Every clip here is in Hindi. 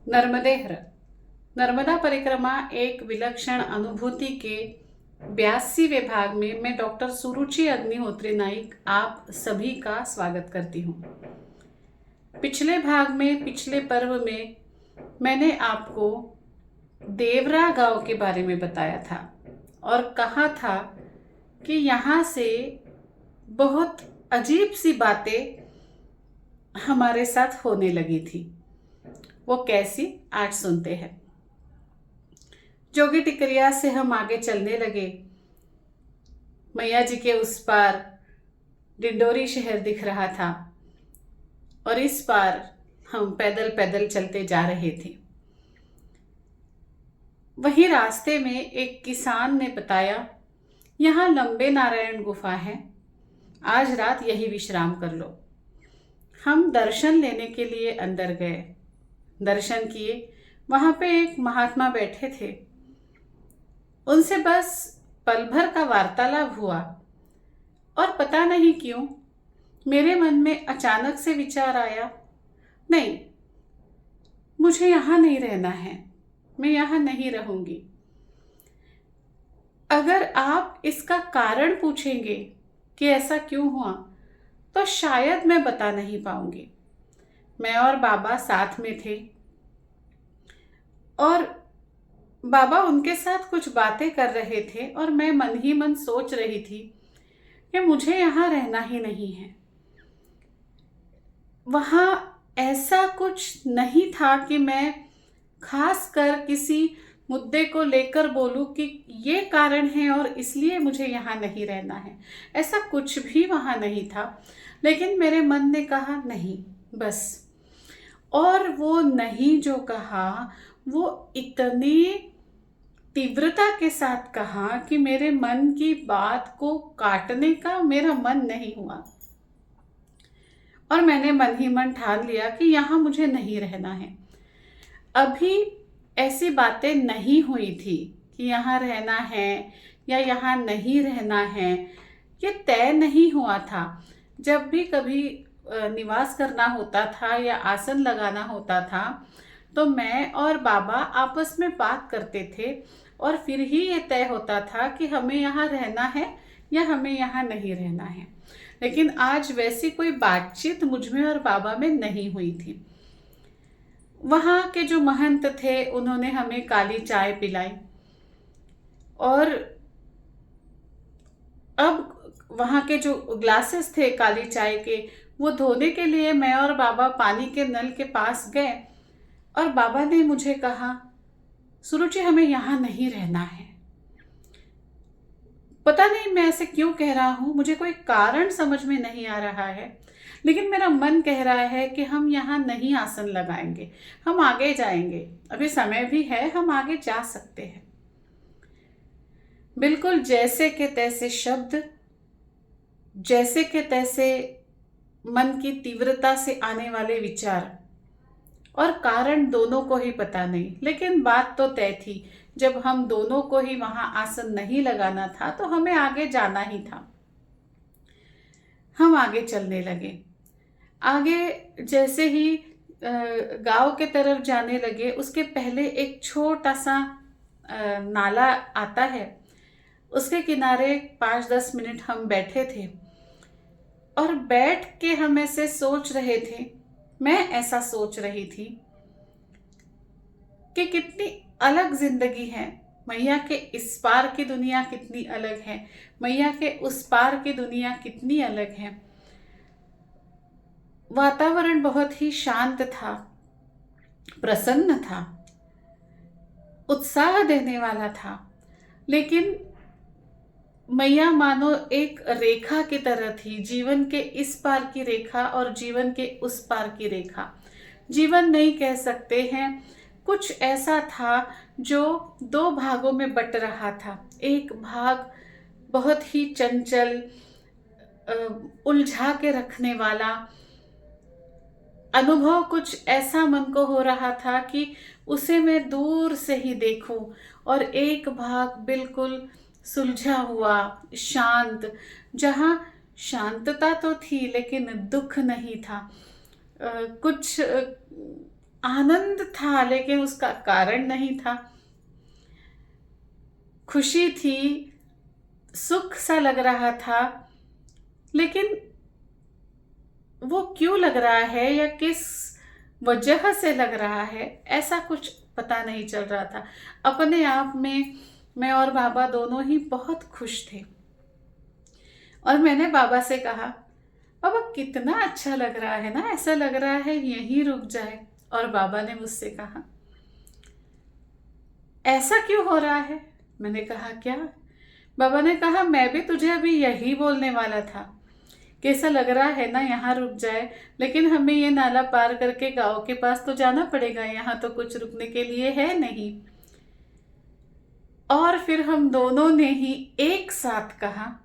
नर्मदे हर। नर्मदा परिक्रमा एक विलक्षण अनुभूति के 82वें भाग में मैं डॉक्टर सुरुचि अग्निहोत्री नाइक आप सभी का स्वागत करती हूँ। पिछले भाग में, पिछले पर्व में मैंने आपको देवरा गांव के बारे में बताया था और कहा था कि यहाँ से बहुत अजीब सी बातें हमारे साथ होने लगी थी। वो कैसी, आज सुनते हैं। जोगी टिकरिया से हम आगे चलने लगे। मैया जी के उस पार डिंडोरी शहर दिख रहा था और इस पार हम पैदल पैदल चलते जा रहे थे। वहीं रास्ते में एक किसान ने बताया, यहाँ लंबे नारायण गुफा है, आज रात यही विश्राम कर लो। हम दर्शन लेने के लिए अंदर गए, दर्शन किए। वहां पे एक महात्मा बैठे थे, उनसे बस पल भर का वार्तालाप हुआ और पता नहीं क्यों मेरे मन में अचानक से विचार आया, नहीं, मुझे यहाँ नहीं रहना है, मैं यहाँ नहीं रहूंगी। अगर आप इसका कारण पूछेंगे कि ऐसा क्यों हुआ, तो शायद मैं बता नहीं पाऊंगी। मैं और बाबा साथ में थे और बाबा उनके साथ कुछ बातें कर रहे थे और मैं मन ही मन सोच रही थी कि मुझे यहाँ रहना ही नहीं है। वहाँ ऐसा कुछ नहीं था कि मैं खास कर किसी मुद्दे को लेकर बोलूं कि ये कारण है और इसलिए मुझे यहाँ नहीं रहना है। ऐसा कुछ भी वहाँ नहीं था, लेकिन मेरे मन ने कहा नहीं, बस। और वो नहीं जो कहा, वो इतनी तीव्रता के साथ कहा कि मेरे मन की बात को काटने का मेरा मन नहीं हुआ और मैंने मन ही मन ठान लिया कि यहाँ मुझे नहीं रहना है। अभी ऐसी बातें नहीं हुई थी कि यहाँ रहना है या यहाँ नहीं रहना है, ये तय नहीं हुआ था। जब भी कभी निवास करना होता था या आसन लगाना होता था, तो मैं और बाबा आपस में बात करते थे और फिर ही ये तय होता था कि हमें यहाँ रहना है या हमें यहाँ नहीं रहना है। लेकिन आज वैसी कोई बातचीत मुझमें और बाबा में नहीं हुई थी। वहाँ के जो महंत थे, उन्होंने हमें काली चाय पिलाई और अब वहाँ के जो ग्लासेस थे काली चाय के, वो धोने के लिए मैं और बाबा पानी के नल के पास गए और बाबा ने मुझे कहा, सुरुचि हमें यहाँ नहीं रहना है। पता नहीं मैं ऐसे क्यों कह रहा हूँ, मुझे कोई कारण समझ में नहीं आ रहा है, लेकिन मेरा मन कह रहा है कि हम यहाँ नहीं आसन लगाएंगे, हम आगे जाएंगे। अभी समय भी है, हम आगे जा सकते हैं। बिल्कुल जैसे के तैसे शब्द, जैसे के तैसे मन की तीव्रता से आने वाले विचार, और कारण दोनों को ही पता नहीं, लेकिन बात तो तय थी। जब हम दोनों को ही वहां आसन नहीं लगाना था तो हमें आगे जाना ही था। हम आगे चलने लगे। आगे जैसे ही गांव के तरफ जाने लगे, उसके पहले एक छोटा सा नाला आता है। उसके किनारे 5-10 मिनट हम बैठे थे और बैठ के हम ऐसे सोच रहे थे, मैं ऐसा सोच रही थी कि कितनी अलग जिंदगी है। मैया के इस पार की दुनिया कितनी अलग है, मैया के उस पार की दुनिया कितनी अलग है। वातावरण बहुत ही शांत था, प्रसन्न था, उत्साह देने वाला था। लेकिन मैया मानो एक रेखा की तरह थी, जीवन के इस पार की रेखा और जीवन के उस पार की रेखा। जीवन नहीं कह सकते हैं, कुछ ऐसा था जो 2 भागों में बट रहा था। एक भाग बहुत ही चंचल, उलझा के रखने वाला अनुभव, कुछ ऐसा मन को हो रहा था कि उसे मैं दूर से ही देखूं, और एक भाग बिल्कुल सुलझा हुआ, शांत, जहां शांतता तो थी लेकिन दुख नहीं था। कुछ आनंद था, लेकिन उसका कारण नहीं था। खुशी थी, सुख सा लग रहा था, लेकिन वो क्यों लग रहा है या किस वजह से लग रहा है, ऐसा कुछ पता नहीं चल रहा था। अपने आप में मैं और बाबा दोनों ही बहुत खुश थे। और मैंने बाबा से कहा, बाबा कितना अच्छा लग रहा है ना, ऐसा लग रहा है यहीं रुक जाए। और बाबा ने मुझसे कहा, ऐसा क्यों हो रहा है? मैंने कहा, क्या? बाबा ने कहा, मैं भी तुझे अभी यही बोलने वाला था। कैसा लग रहा है ना, यहाँ रुक जाए, लेकिन हमें ये नाला पार करके गांव के पास तो जाना पड़ेगा, यहाँ तो कुछ रुकने के लिए है नहीं। और फिर हम दोनों ने ही एक साथ कहा,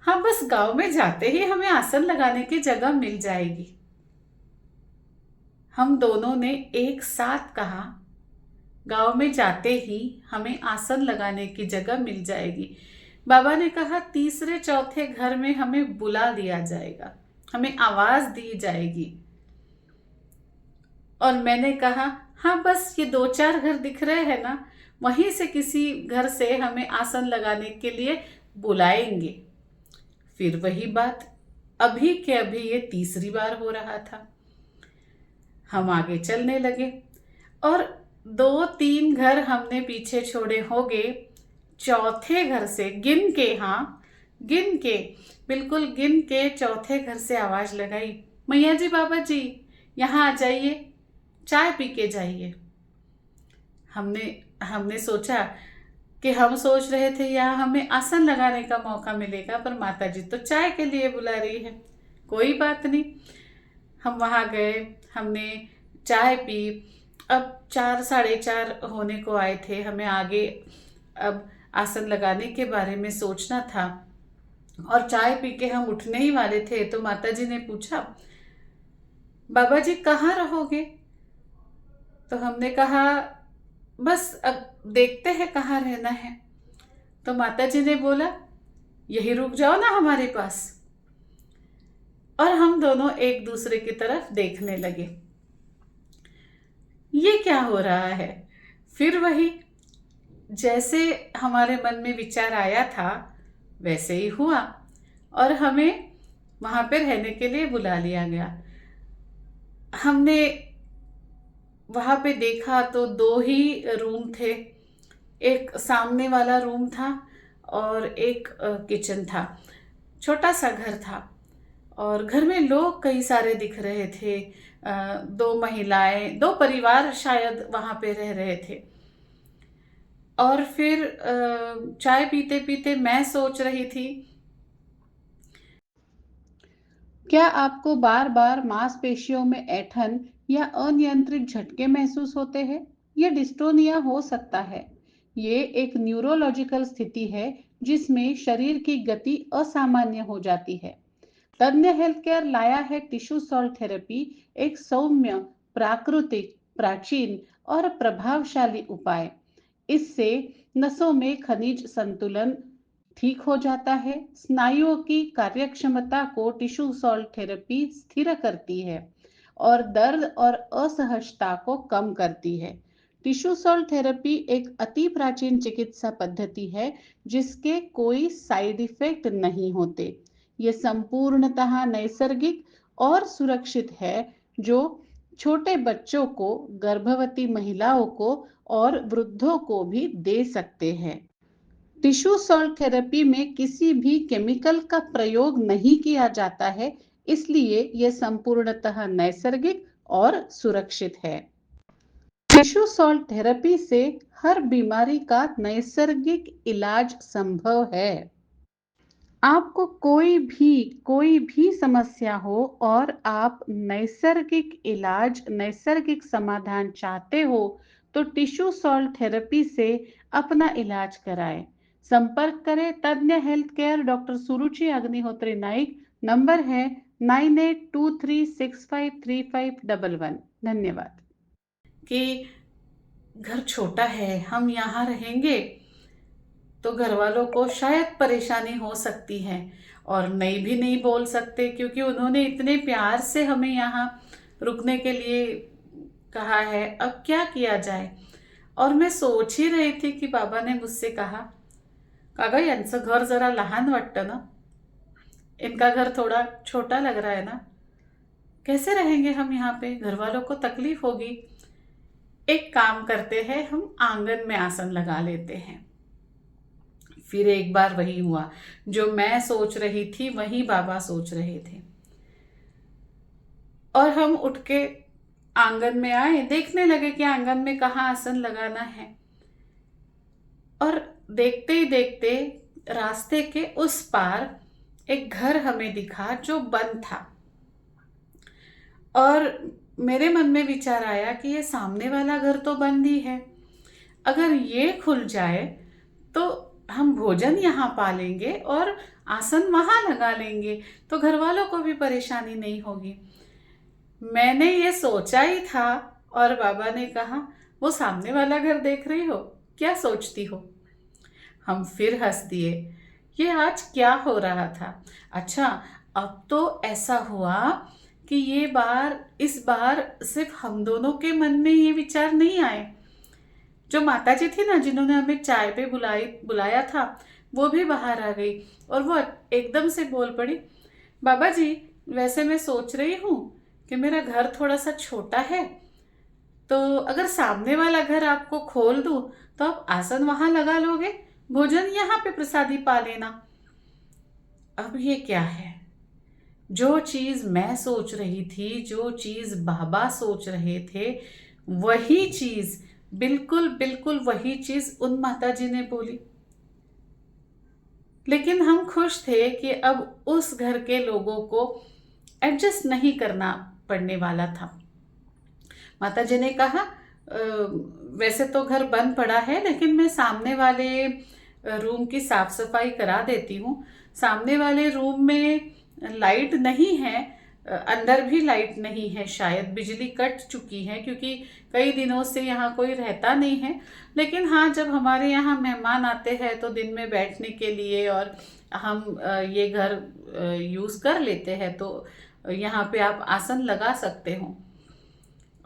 हाँ बस गांव में जाते ही हमें आसन लगाने की जगह मिल जाएगी। हम दोनों ने एक साथ कहा, गांव में जाते ही हमें आसन लगाने की जगह मिल जाएगी। बाबा ने कहा, तीसरे चौथे घर में हमें बुला लिया जाएगा, हमें आवाज दी जाएगी। और मैंने कहा, हाँ बस ये 2-4 घर दिख रहे हैं ना, वहीं से किसी घर से हमें आसन लगाने के लिए बुलाएंगे। फिर वही बात, अभी के अभी ये तीसरी बार हो रहा था। हम आगे चलने लगे और 2-3 घर हमने पीछे छोड़े होंगे। चौथे घर से गिन के, हाँ गिन के, बिल्कुल गिन के चौथे घर से आवाज लगाई, मैया जी, बाबा जी, यहाँ आ जाइए, चाय पी के जाइए। हमने सोचा कि हम सोच रहे थे यहाँ हमें आसन लगाने का मौका मिलेगा, पर माता जी तो चाय के लिए बुला रही है। कोई बात नहीं, हम वहाँ गए, हमने चाय पी। अब 4-4:30 होने को आए थे, हमें आगे अब आसन लगाने के बारे में सोचना था। और चाय पी के हम उठने ही वाले थे तो माता जी ने पूछा, बाबा जी कहाँ रहोगे? तो हमने कहा, बस अब देखते हैं कहाँ रहना है। तो माता जी ने बोला, यही रुक जाओ ना हमारे पास। और हम दोनों एक दूसरे की तरफ देखने लगे, ये क्या हो रहा है? फिर वही, जैसे हमारे मन में विचार आया था वैसे ही हुआ और हमें वहां पे रहने के लिए बुला लिया गया। हमने वहां पे देखा तो 2 ही रूम थे, एक सामने वाला रूम था और एक किचन था। छोटा सा घर था और घर में लोग कई सारे दिख रहे थे। 2 महिलाएं, 2 परिवार शायद वहां पे रह रहे थे। और फिर चाय पीते पीते मैं सोच रही थी, क्या आपको बार बार मांसपेशियों में ऐंठन या अनियंत्रित झटके महसूस होते हैं? ये डिस्टोनिया हो सकता है। ये एक न्यूरोलॉजिकल स्थिति है जिसमें शरीर की गति असामान्य हो जाती है। तज्ञ हेल्थ केयर लाया है टिश्यू सॉल्ट थेरेपी, एक सौम्य, प्राकृतिक, प्राचीन और प्रभावशाली उपाय। इससे नसों में खनिज संतुलन ठीक हो जाता है, स्नायुओं की कार्यक्षमता को टिश्यू सॉल्ट थेरेपी स्थिर करती है और दर्द और असहजता को कम करती है। टिश्यू सॉल्ट थेरेपी एक अति प्राचीन चिकित्सा पद्धति है जिसके कोई साइड इफेक्ट नहीं होते। ये संपूर्णतः नैसर्गिक और सुरक्षित है, जो छोटे बच्चों को, गर्भवती महिलाओं को और वृद्धों को भी दे सकते हैं। टिश्यू सॉल्ट थेरेपी में किसी भी केमिकल का प्रयोग नहीं किया जाता है, इसलिए यह संपूर्णतः नैसर्गिक और सुरक्षित है। टिश्यू सॉल्ट थेरेपी से हर बीमारी का नैसर्गिक इलाज संभव है। आपको कोई भी समस्या हो और आप नैसर्गिक इलाज, नैसर्गिक समाधान चाहते हो तो टिश्यू सॉल्ट थेरेपी से अपना इलाज कराएं। संपर्क करें तज्ञ हेल्थ केयर डॉक्टर सुरुचि अग्निहोत्री नाइक। नंबर है 9823653511। धन्यवाद। कि घर छोटा है, हम यहाँ रहेंगे तो घर वालों को शायद परेशानी हो सकती है और नहीं बोल सकते, क्योंकि उन्होंने इतने प्यार से हमें यहाँ रुकने के लिए कहा है, अब क्या किया जाए। और मैं सोच ही रही थी कि बाबा ने मुझसे कहा, "कागा यांचं घर जरा लहान वाटतं ना, इनका घर थोड़ा छोटा लग रहा है ना, कैसे रहेंगे हम यहाँ पे, घर वालों को तकलीफ होगी। एक काम करते हैं, हम आंगन में आसन लगा लेते हैं।" फिर एक बार वही हुआ, जो मैं सोच रही थी वही बाबा सोच रहे थे। और हम उठ के आंगन में आए, देखने लगे कि आंगन में कहाँ आसन लगाना है। और देखते ही देखते रास्ते के उस पार एक घर हमें दिखा जो बंद था। और मेरे मन में विचार आया कि ये सामने वाला घर तो बंद ही है, अगर ये खुल जाए तो हम भोजन यहाँ पा लेंगे और आसन वहाँ लगा लेंगे, तो घर वालों को भी परेशानी नहीं होगी। मैंने ये सोचा ही था और बाबा ने कहा, "वो सामने वाला घर देख रही हो, क्या सोचती हो?" हम फिर हंस दिए। ये आज क्या हो रहा था? अच्छा, अब तो ऐसा हुआ कि इस बार सिर्फ हम दोनों के मन में ये विचार नहीं आए। जो माताजी थी ना, जिन्होंने हमें चाय पे बुलाया था, वो भी बाहर आ गई और वो एकदम से बोल पड़ी, "बाबा जी, वैसे मैं सोच रही हूँ कि मेरा घर थोड़ा सा छोटा है, तो अगर सामने वाला घर आपको खोल दूँ तो आप आसन वहाँ लगा लोगे, भोजन यहाँ पे प्रसादी पा लेना।" अब ये क्या है? जो चीज़ मैं सोच रही थी, जो चीज़ बाबा सोच रहे थे, वही चीज़, बिल्कुल बिल्कुल वही चीज़ उन माताजी ने बोली। लेकिन हम खुश थे कि अब उस घर के लोगों को एडजस्ट नहीं करना पड़ने वाला था। माताजी ने कहा, वैसे तो घर बंद पड़ा है, लेकिन मैं सामने वाले रूम की साफ सफाई करा देती हूँ। सामने वाले रूम में लाइट नहीं है, अंदर भी लाइट नहीं है, शायद बिजली कट चुकी है, क्योंकि कई दिनों से यहाँ कोई रहता नहीं है। लेकिन हाँ, जब हमारे यहाँ मेहमान आते हैं तो दिन में बैठने के लिए और हम ये घर यूज़ कर लेते हैं, तो यहाँ पे आप आसन लगा सकते हो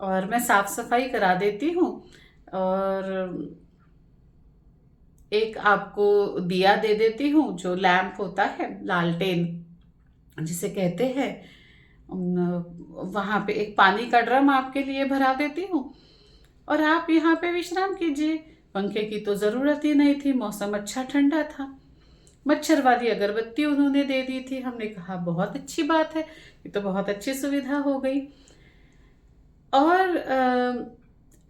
और मैं साफ सफाई करा देती हूँ। और एक आपको दिया दे देती हूँ, जो लैंप होता है, लालटेन जिसे कहते हैं। वहाँ पे एक पानी का ड्रम आपके लिए भरा देती हूँ और आप यहाँ पे विश्राम कीजिए। पंखे की तो ज़रूरत ही नहीं थी, मौसम अच्छा ठंडा था। मच्छर वाली अगरबत्ती उन्होंने दे दी थी। हमने कहा, बहुत अच्छी बात है, ये तो बहुत अच्छी सुविधा हो गई। और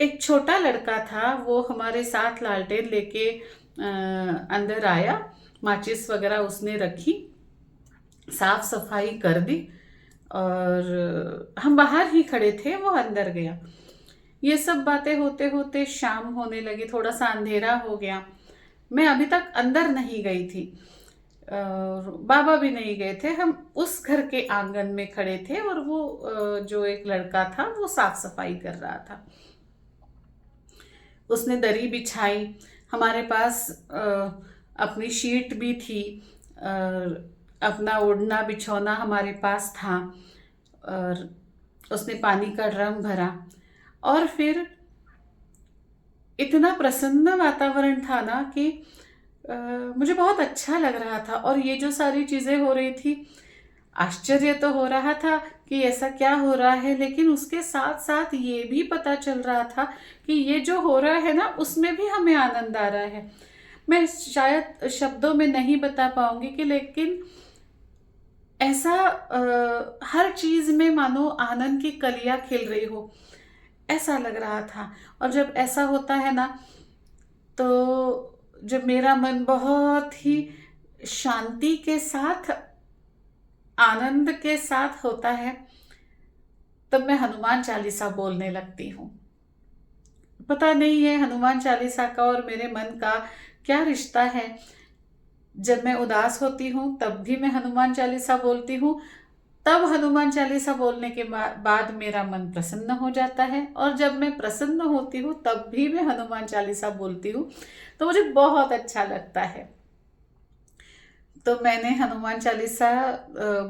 एक छोटा लड़का था, वो हमारे साथ लालटेन लेके अंदर आया, माचिस वगैरह उसने रखी, साफ सफाई कर दी और हम बाहर ही खड़े थे, वो अंदर गया। ये सब बातें होते होते शाम होने लगी, थोड़ा सा अंधेरा हो गया। मैं अभी तक अंदर नहीं गई थी और बाबा भी नहीं गए थे। हम उस घर के आंगन में खड़े थे और वो जो एक लड़का था, वो साफ सफाई कर रहा था। उसने दरी बिछाई, हमारे पास अपनी शीट भी थी, अपना ओढ़ना बिछौना हमारे पास था और उसने पानी का ड्रम भरा। और फिर इतना प्रसन्न वातावरण था ना कि मुझे बहुत अच्छा लग रहा था। और ये जो सारी चीज़ें हो रही थी, आश्चर्य तो हो रहा था कि ऐसा क्या हो रहा है, लेकिन उसके साथ साथ ये भी पता चल रहा था कि ये जो हो रहा है ना, उसमें भी हमें आनंद आ रहा है। मैं शायद शब्दों में नहीं बता पाऊंगी कि, लेकिन ऐसा हर चीज़ में मानो आनंद की कलियां खिल रही हो, ऐसा लग रहा था। और जब ऐसा होता है ना, तो जब मेरा मन बहुत ही शांति के साथ, आनंद के साथ होता है, तब मैं हनुमान चालीसा बोलने लगती हूँ। पता नहीं है हनुमान चालीसा का और मेरे मन का क्या रिश्ता है। जब मैं उदास होती हूँ तब भी मैं हनुमान चालीसा बोलती हूँ, तब हनुमान चालीसा बोलने के बाद मेरा मन प्रसन्न हो जाता है, और जब मैं प्रसन्न होती हूँ तब भी मैं हनुमान चालीसा बोलती हूँ, तो मुझे बहुत अच्छा लगता है। तो मैंने हनुमान चालीसा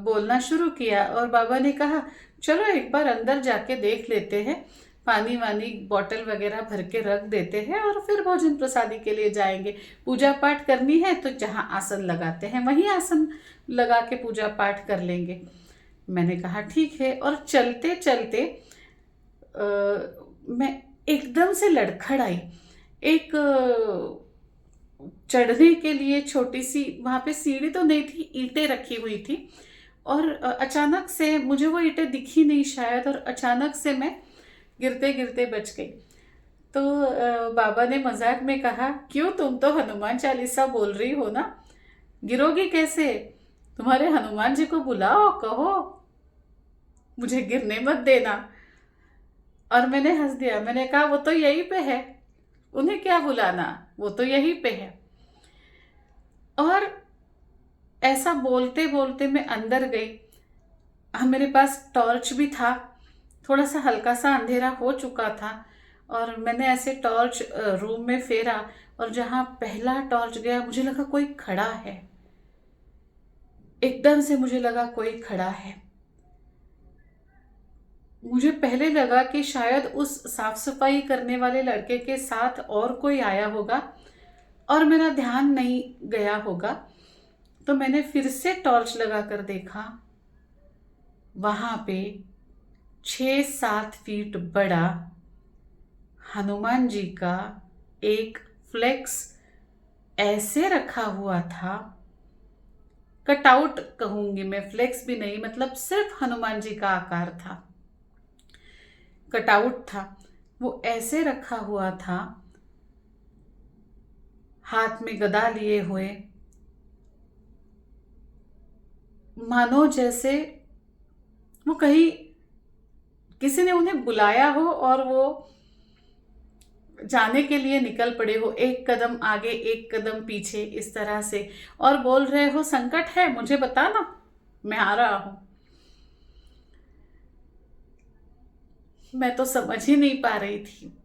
बोलना शुरू किया और बाबा ने कहा, चलो एक बार अंदर जाके देख लेते हैं, पानी वानी बॉटल वगैरह भर के रख देते हैं और फिर भोजन प्रसादी के लिए जाएंगे। पूजा पाठ करनी है तो जहाँ आसन लगाते हैं वहीं आसन लगा के पूजा पाठ कर लेंगे। मैंने कहा ठीक है। और चलते चलते मैं एकदम से लड़खड़ आई। एक चढ़ने के लिए छोटी सी वहाँ पे सीढ़ी तो नहीं थी, ईंटें रखी हुई थी और अचानक से मुझे वो ईंटें दिखी नहीं शायद, और अचानक से मैं गिरते गिरते बच गई। तो बाबा ने मजाक में कहा, क्यों, तुम तो हनुमान चालीसा बोल रही हो ना, गिरोगी कैसे? तुम्हारे हनुमान जी को बुलाओ, कहो मुझे गिरने मत देना। और मैंने हंस दिया, मैंने कहा वो तो यहीं पे है, उन्हें क्या बुलाना, वो तो यहीं पे है। और ऐसा बोलते बोलते मैं अंदर गई। मेरे पास टॉर्च भी था, थोड़ा सा हल्का सा अंधेरा हो चुका था और मैंने ऐसे टॉर्च रूम में फेरा और जहाँ पहला टॉर्च गया मुझे लगा कोई खड़ा है। एकदम से मुझे लगा कोई खड़ा है। मुझे पहले लगा कि शायद उस साफ सफाई करने वाले लड़के के साथ और कोई आया होगा और मेरा ध्यान नहीं गया होगा। तो मैंने फिर से टॉर्च लगा कर देखा, वहां पे 6-7 फीट बड़ा हनुमान जी का एक फ्लेक्स ऐसे रखा हुआ था। कटआउट कहूंगी मैं, फ्लेक्स भी नहीं, मतलब सिर्फ हनुमान जी का आकार था, कटआउट था। वो ऐसे रखा हुआ था, हाथ में गदा लिए हुए, मानो जैसे वो कहीं किसी ने उन्हें बुलाया हो और वो जाने के लिए निकल पड़े हो, एक कदम आगे एक कदम पीछे इस तरह से, और बोल रहे हो संकट है मुझे बताना, मैं आ रहा हूं। मैं तो समझ ही नहीं पा रही थी।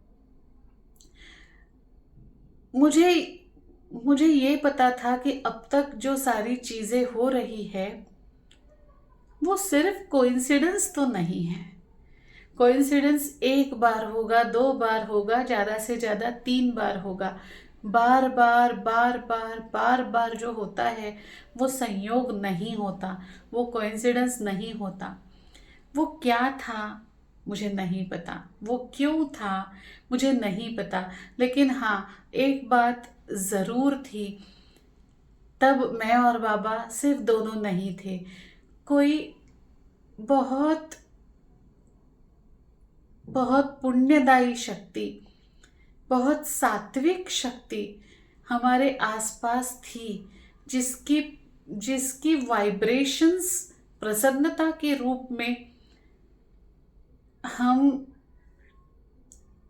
मुझे ये पता था कि अब तक जो सारी चीजें हो रही है वो सिर्फ कोइंसिडेंस तो नहीं है। कोइंसिडेंस एक बार होगा, 2 बार होगा, ज्यादा से ज्यादा 3 बार होगा। बार बार बार बार बार बार जो होता है वो संयोग नहीं होता, वो कोइंसिडेंस नहीं होता। वो क्या था मुझे नहीं पता, वो क्यों था मुझे नहीं पता, लेकिन हाँ एक बात जरूर थी, तब मैं और बाबा सिर्फ दोनों नहीं थे, कोई बहुत बहुत पुण्यदायी शक्ति, बहुत सात्विक शक्ति हमारे आसपास थी, जिसकी वाइब्रेशंस प्रसन्नता के रूप में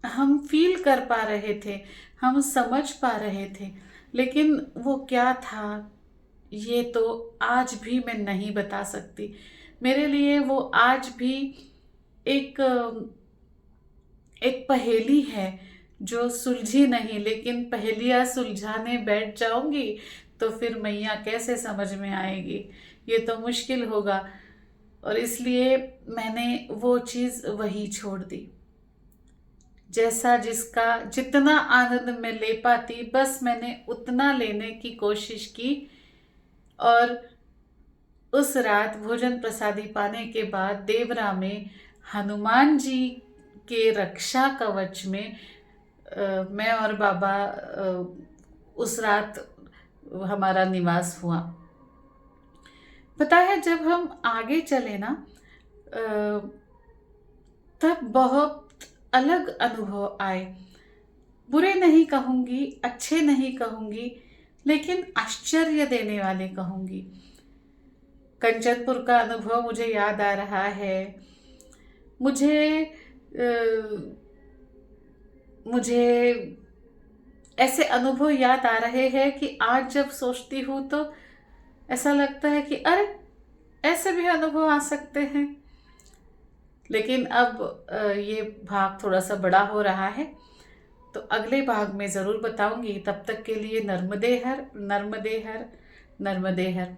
हम फील कर पा रहे थे, हम समझ पा रहे थे। लेकिन वो क्या था ये तो आज भी मैं नहीं बता सकती। मेरे लिए वो आज भी एक पहेली है जो सुलझी नहीं, लेकिन पहेलियाँ सुलझाने बैठ जाऊंगी तो फिर मैया कैसे समझ में आएगी, ये तो मुश्किल होगा। और इसलिए मैंने वो चीज़ वही छोड़ दी। जैसा जिसका जितना आनंद मैं ले पाती बस मैंने उतना लेने की कोशिश की। और उस रात भोजन प्रसादी पाने के बाद देवरा में हनुमान जी के रक्षा कवच में मैं और बाबा उस रात हमारा निवास हुआ। पता है जब हम आगे चले ना तब बहुत अलग अनुभव आए। बुरे नहीं कहूँगी, अच्छे नहीं कहूँगी, लेकिन आश्चर्य देने वाले कहूँगी। कंचनपुर का अनुभव मुझे याद आ रहा है। मुझे ऐसे अनुभव याद आ रहे हैं कि आज जब सोचती हूँ तो ऐसा लगता है कि अरे ऐसे भी अनुभव आ सकते हैं। लेकिन अब ये भाग थोड़ा सा बड़ा हो रहा है तो अगले भाग में ज़रूर बताऊंगी। तब तक के लिए नर्मदे हर, नर्मदे हर, नर्मदे हर।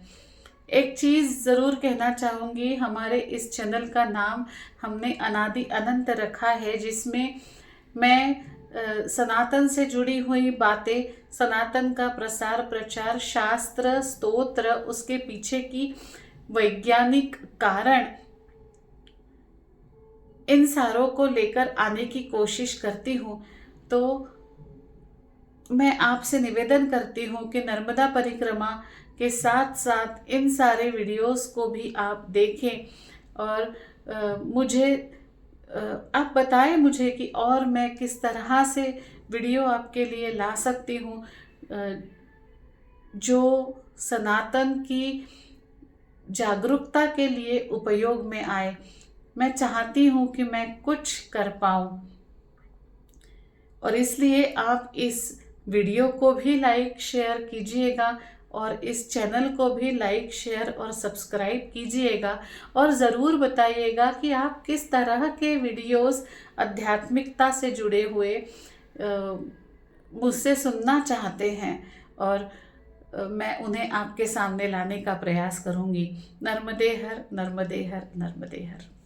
एक चीज़ ज़रूर कहना चाहूँगी, हमारे इस चैनल का नाम हमने अनादि अनंत रखा है, जिसमें मैं सनातन से जुड़ी हुई बातें, सनातन का प्रसार प्रचार, शास्त्र, स्तोत्र, उसके पीछे की वैज्ञानिक कारण, इन सारों को लेकर आने की कोशिश करती हूँ। तो मैं आपसे निवेदन करती हूँ कि नर्मदा परिक्रमा के साथ साथ इन सारे वीडियोस को भी आप देखें और मुझे आप बताएं मुझे कि और मैं किस तरह से वीडियो आपके लिए ला सकती हूँ जो सनातन की जागरूकता के लिए उपयोग में आए। मैं चाहती हूँ कि मैं कुछ कर पाऊँ, और इसलिए आप इस वीडियो को भी लाइक शेयर कीजिएगा और इस चैनल को भी लाइक शेयर और सब्सक्राइब कीजिएगा, और ज़रूर बताइएगा कि आप किस तरह के वीडियोस आध्यात्मिकता से जुड़े हुए मुझसे सुनना चाहते हैं, और मैं उन्हें आपके सामने लाने का प्रयास करूँगी। नर्मदे हर, नर्मदे हर, नर्मदे हर।